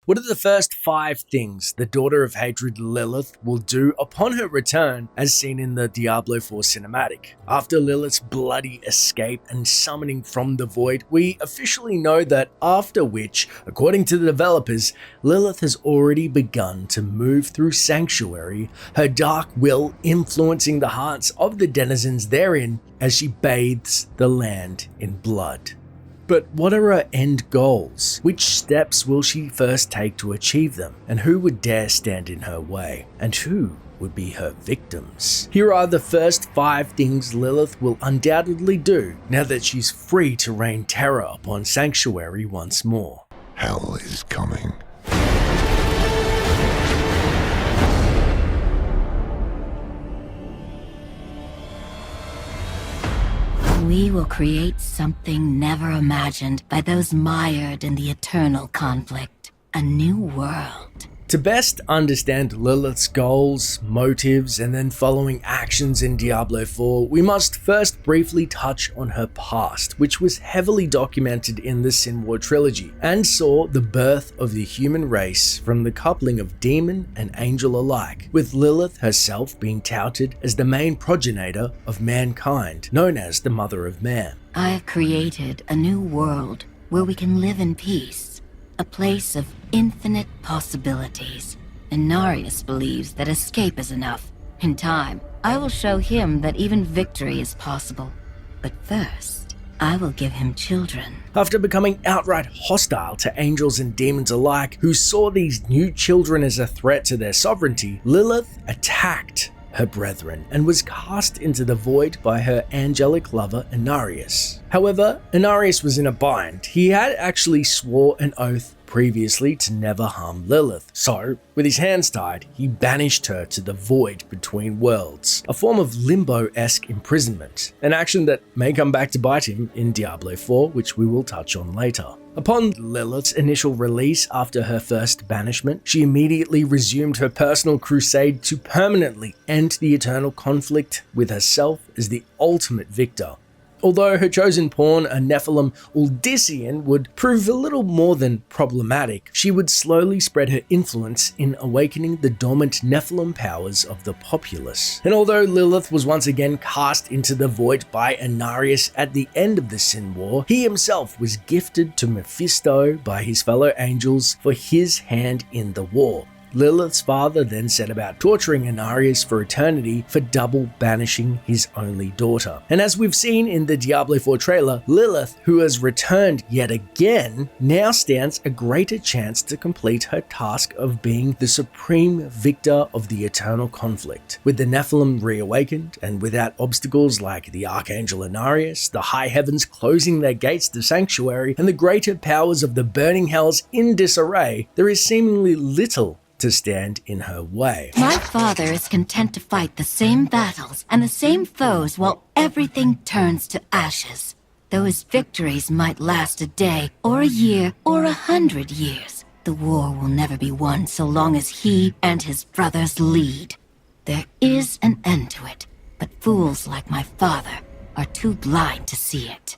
What are the first 5 things the Daughter of Hatred Lilith will do upon her return as seen in the Diablo 4 cinematic? After Lilith's bloody escape and summoning from the void, we officially know that after which, according to the developers, Lilith has already begun to move through Sanctuary, her dark will influencing the hearts of the denizens therein as she bathes the land in blood. But what are her end goals? Which steps will she first take to achieve them? And who would dare stand in her way? And who would be her victims? Here are the first 5 things Lilith will undoubtedly do now that she's free to rain terror upon Sanctuary once more. Hell is coming. We will create something never imagined by those mired in the eternal conflict. A new world. To best understand Lilith's goals, motives, and then following actions in Diablo 4, we must first briefly touch on her past, which was heavily documented in the Sin War trilogy, and saw the birth of the human race from the coupling of demon and angel alike, with Lilith herself being touted as the main progenitor of mankind, known as the Mother of Man. I have created a new world where we can live in peace. A place of infinite possibilities. Inarius believes that escape is enough. In time, I will show him that even victory is possible. But first, I will give him children. After becoming outright hostile to angels and demons alike, who saw these new children as a threat to their sovereignty, Lilith attacked her brethren and was cast into the void by her angelic lover Inarius. However, Inarius was in a bind. He had actually swore an oath previously to never harm Lilith, so with his hands tied, he banished her to the void between worlds, a form of limbo-esque imprisonment, an action that may come back to bite him in Diablo 4, which we will touch on later. Upon Lilith's initial release after her first banishment, she immediately resumed her personal crusade to permanently end the eternal conflict with herself as the ultimate victor. Although her chosen pawn, a Nephilim Uldyssian, would prove a little more than problematic, she would slowly spread her influence in awakening the dormant Nephilim powers of the populace. And although Lilith was once again cast into the void by Inarius at the end of the Sin War, he himself was gifted to Mephisto by his fellow angels for his hand in the war. Lilith's father then set about torturing Inarius for eternity for double banishing his only daughter. And as we've seen in the Diablo 4 trailer, Lilith, who has returned yet again, now stands a greater chance to complete her task of being the supreme victor of the eternal conflict. With the Nephilim reawakened, and without obstacles like the Archangel Inarius, the high heavens closing their gates to Sanctuary, and the greater powers of the burning hells in disarray, there is seemingly little to stand in her way. My father is content to fight the same battles and the same foes while everything turns to ashes. Though his victories might last a day, or a year, or 100 years, the war will never be won so long as he and his brothers lead. There is an end to it, but fools like my father are too blind to see it.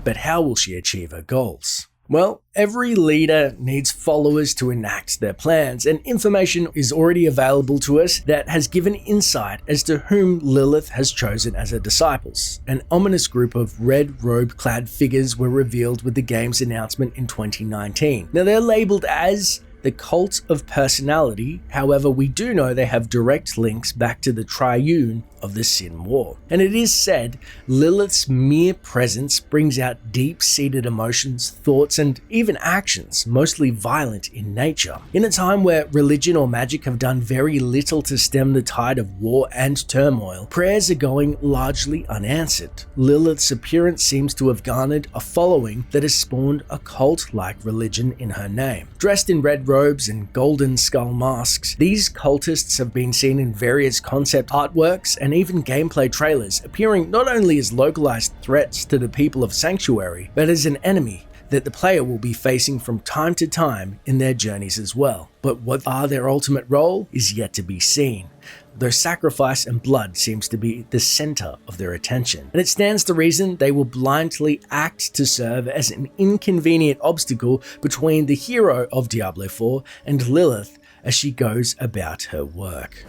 But how will she achieve her goals? Well, every leader needs followers to enact their plans, and information is already available to us that has given insight as to whom Lilith has chosen as her disciples. An ominous group of red robe-clad figures were revealed with the game's announcement in 2019. Now they're labeled as the Cult of Personality, however we do know they have direct links back to the Triune of the Sin War. And it is said Lilith's mere presence brings out deep-seated emotions, thoughts, and even actions, mostly violent in nature. In a time where religion or magic have done very little to stem the tide of war and turmoil, prayers are going largely unanswered. Lilith's appearance seems to have garnered a following that has spawned a cult-like religion in her name. Dressed in red robes and golden skull masks, these cultists have been seen in various concept artworks and even gameplay trailers, appearing not only as localized threats to the people of Sanctuary, but as an enemy that the player will be facing from time to time in their journeys as well. But what are their ultimate role is yet to be seen. though sacrifice and blood seems to be the center of their attention. And it stands to reason they will blindly act to serve as an inconvenient obstacle between the hero of Diablo 4 and Lilith as she goes about her work.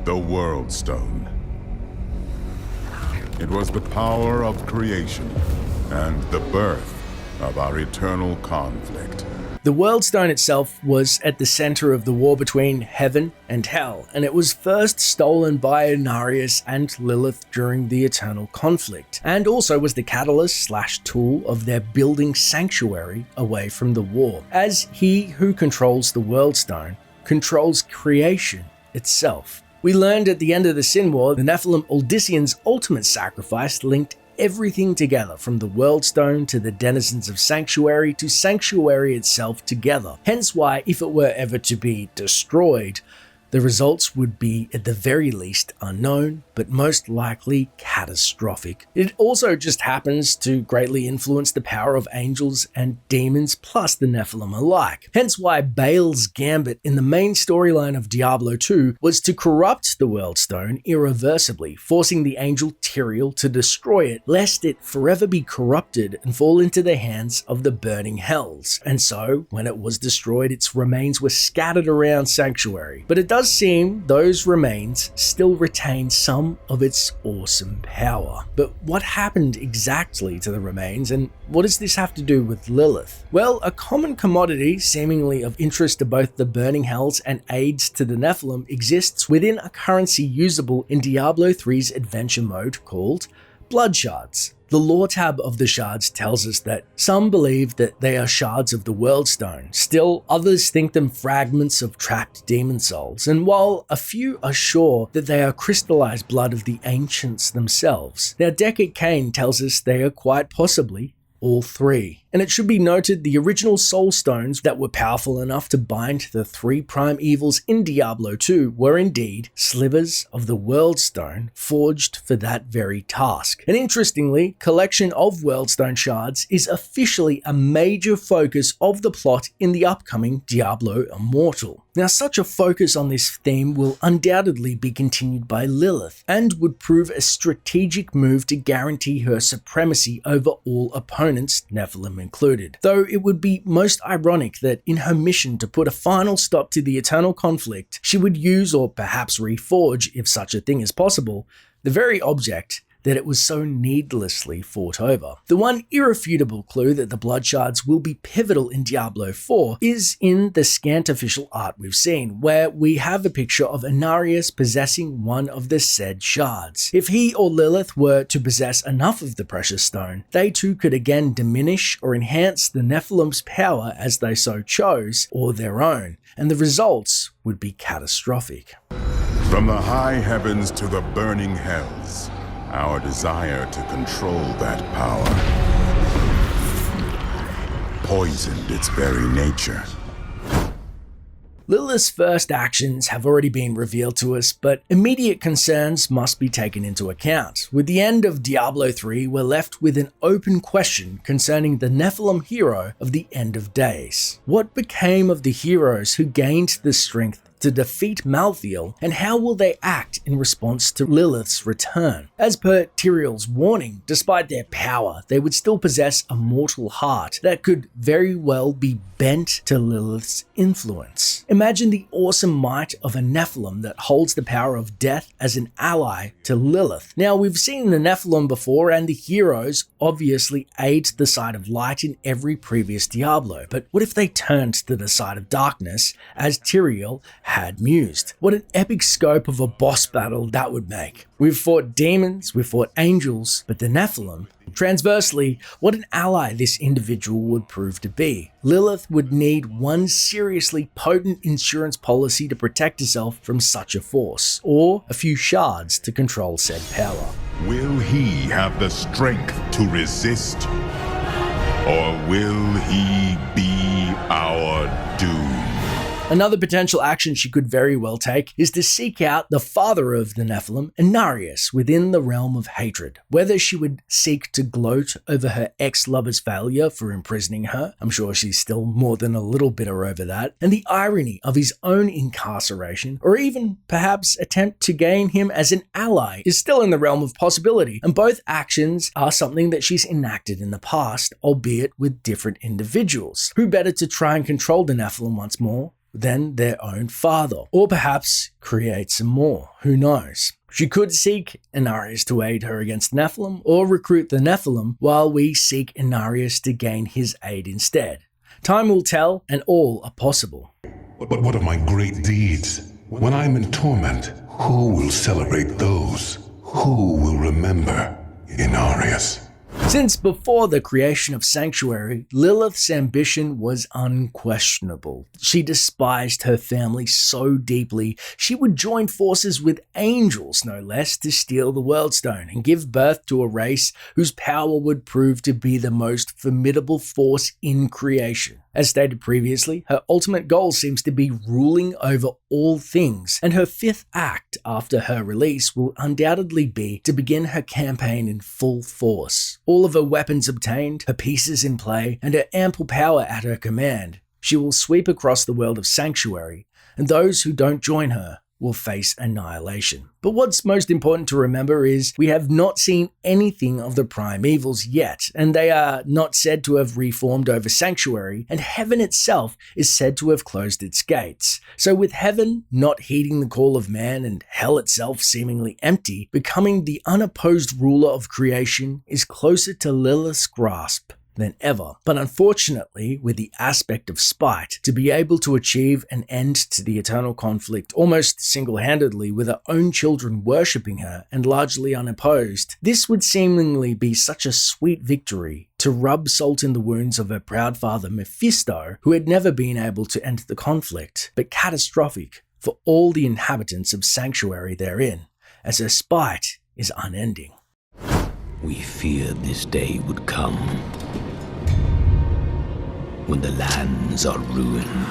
The World Stone. It was the power of creation and the birth of our eternal conflict. The World Stone itself was at the center of the war between heaven and hell, and it was first stolen by Inarius and Lilith during the eternal conflict, and also was the catalyst/tool of their building sanctuary away from the war, as he who controls the World Stone controls creation itself. We learned at the end of the Sin War, the Nephilim Odyssean's ultimate sacrifice linked everything together, from the World Stone to the denizens of Sanctuary to Sanctuary itself together. Hence why, if it were ever to be destroyed, the results would be at the very least unknown, but most likely catastrophic. It also just happens to greatly influence the power of angels and demons plus the Nephilim alike. Hence why Baal's gambit in the main storyline of Diablo 2 was to corrupt the World Stone irreversibly, forcing the angel Tyrael to destroy it, lest it forever be corrupted and fall into the hands of the burning hells. And so, when it was destroyed, its remains were scattered around Sanctuary. But it does seem those remains still retain some of its awesome power. But what happened exactly to the remains, and what does this have to do with Lilith? Well, a common commodity, seemingly of interest to both the burning hells and aids to the Nephilim, exists within a currency usable in Diablo 3's adventure mode called blood shards. The lore tab of the shards tells us that some believe that they are shards of the World Stone. Still, others think them fragments of trapped demon souls, and while a few are sure that they are crystallized blood of the ancients themselves. Now, Decade Cain tells us they are quite possibly all three. And it should be noted the original soul stones that were powerful enough to bind the three prime evils in Diablo 2 were indeed slivers of the World Stone forged for that very task. And interestingly, collection of World Stone shards is officially a major focus of the plot in the upcoming Diablo Immortal. Now, such a focus on this theme will undoubtedly be continued by Lilith, and would prove a strategic move to guarantee her supremacy over all opponents, Nephilim included. Though it would be most ironic that in her mission to put a final stop to the eternal conflict, she would use, or perhaps reforge, if such a thing is possible, the very object that it was so needlessly fought over. The one irrefutable clue that the blood shards will be pivotal in Diablo 4 is in the scant official art we've seen, where we have a picture of Inarius possessing one of the said shards. If he or Lilith were to possess enough of the precious stone, they too could again diminish or enhance the Nephilim's power as they so chose, or their own, and the results would be catastrophic. From the high heavens to the burning hells, our desire to control that power poisoned its very nature. Lilith's first actions have already been revealed to us, but immediate concerns must be taken into account. With the end of Diablo 3, we're left with an open question concerning the Nephilim hero of the End of Days. What became of the heroes who gained the strength to defeat Malthael, and how will they act in response to Lilith's return? As per Tyrael's warning, despite their power, they would still possess a mortal heart that could very well be bent to Lilith's influence. Imagine the awesome might of a Nephilim that holds the power of death as an ally to Lilith. Now, we've seen the Nephilim before, and the heroes obviously aid the side of light in every previous Diablo, but what if they turned to the side of darkness, as Tyrael had mused? What an epic scope of a boss battle that would make. We've fought demons, we've fought angels, but the Nephilim? Transversely, what an ally this individual would prove to be. Lilith would need one seriously potent insurance policy to protect herself from such a force, or a few shards to control said power. Will he have the strength to resist? Or will he be our doom? Another potential action she could very well take is to seek out the father of the Nephilim, Inarius, within the realm of hatred. Whether she would seek to gloat over her ex-lover's failure for imprisoning her, I'm sure she's still more than a little bitter over that, and the irony of his own incarceration, or even perhaps attempt to gain him as an ally, is still in the realm of possibility, and both actions are something that she's enacted in the past, albeit with different individuals. Who better to try and control the Nephilim once more than their own father? Or perhaps create some more, who knows? She could seek Inarius to aid her against Nephilim, or recruit the Nephilim while we seek Inarius to gain his aid instead. Time will tell, and all are possible. But what of my great deeds? When I'm in torment, who will celebrate those? Who will remember Inarius? Since before the creation of Sanctuary, Lilith's ambition was unquestionable. She despised her family so deeply, she would join forces with angels, no less, to steal the World Stone and give birth to a race whose power would prove to be the most formidable force in creation. As stated previously, her ultimate goal seems to be ruling over all things, and her fifth act after her release will undoubtedly be to begin her campaign in full force. All of her weapons obtained, her pieces in play, and her ample power at her command, she will sweep across the world of Sanctuary, and those who don't join her will face annihilation. But what's most important to remember is we have not seen anything of the primevals yet, and they are not said to have reformed over Sanctuary, and heaven itself is said to have closed its gates. So with heaven not heeding the call of man and hell itself seemingly empty, becoming the unopposed ruler of creation is closer to Lilith's grasp than ever. But unfortunately, with the aspect of spite, to be able to achieve an end to the eternal conflict almost single-handedly with her own children worshipping her and largely unopposed, this would seemingly be such a sweet victory to rub salt in the wounds of her proud father Mephisto, who had never been able to end the conflict, but catastrophic for all the inhabitants of Sanctuary therein, as her spite is unending. We feared this day would come, when the lands are ruined.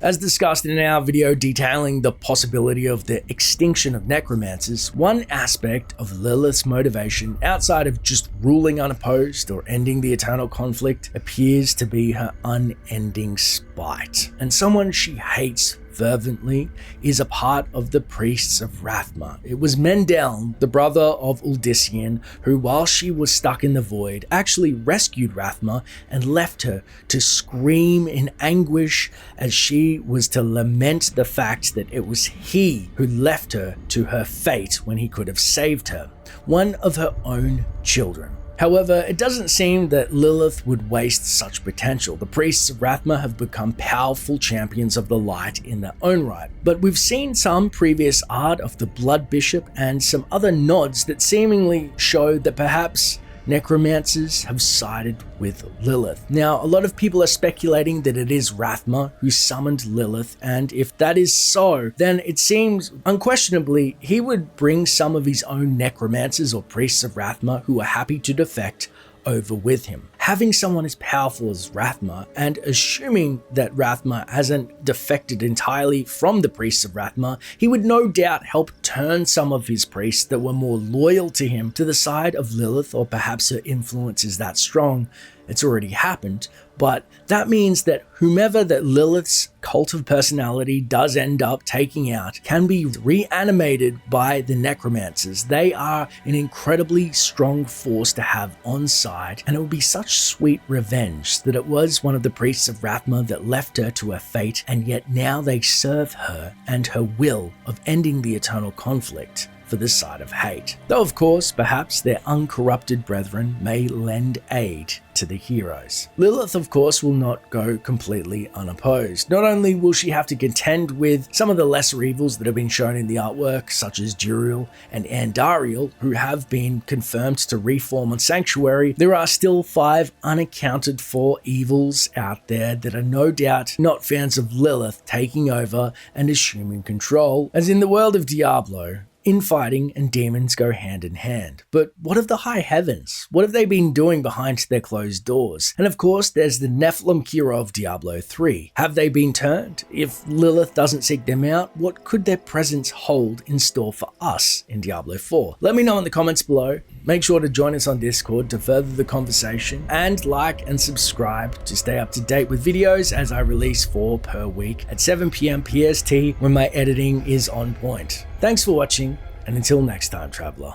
As discussed in our video detailing the possibility of the extinction of necromancers, one aspect of Lilith's motivation outside of just ruling unopposed or ending the eternal conflict appears to be her unending spite. And someone she hates fervently is a part of the priests of Rathma. It was Mendel, the brother of Uldisian, who while she was stuck in the void actually rescued Rathma and left her to scream in anguish as she was to lament the fact that it was he who left her to her fate when he could have saved her, one of her own children. However, it doesn't seem that Lilith would waste such potential. The priests of Rathma have become powerful champions of the light in their own right, but we've seen some previous art of the Blood Bishop and some other nods that seemingly show that perhaps necromancers have sided with Lilith. Now, a lot of people are speculating that it is Rathma who summoned Lilith, and if that is so, then it seems unquestionably he would bring some of his own necromancers or priests of Rathma who are happy to defect over with him. Having someone as powerful as Rathma, and assuming that Rathma hasn't defected entirely from the priests of Rathma, he would no doubt help turn some of his priests that were more loyal to him to the side of Lilith, or perhaps her influence is that strong. It's already happened, but that means that whomever that Lilith's cult of personality does end up taking out can be reanimated by the necromancers. They are an incredibly strong force to have on side, and it would be such sweet revenge that it was one of the priests of Rathma that left her to her fate, and yet now they serve her and her will of ending the eternal conflict for the side of hate. Though of course, perhaps their uncorrupted brethren may lend aid to the heroes. Lilith, of course, will not go completely unopposed. Not only will she have to contend with some of the lesser evils that have been shown in the artwork, such as Duriel and Andariel, who have been confirmed to reform on Sanctuary, there are still 5 unaccounted for evils out there that are no doubt not fans of Lilith taking over and assuming control, as in the world of Diablo, Infighting and demons go hand in hand. But what of the high heavens? What have they been doing behind their closed doors? And of course, there's the Nephilim Kira of Diablo 3. Have they been turned? If Lilith doesn't seek them out, what could their presence hold in store for us in Diablo 4? Let me know in the comments below. Make sure to join us on Discord to further the conversation, and like and subscribe to stay up to date with videos as I release 4 per week at 7 PM PST when my editing is on point. Thanks for watching, and until next time, Traveler.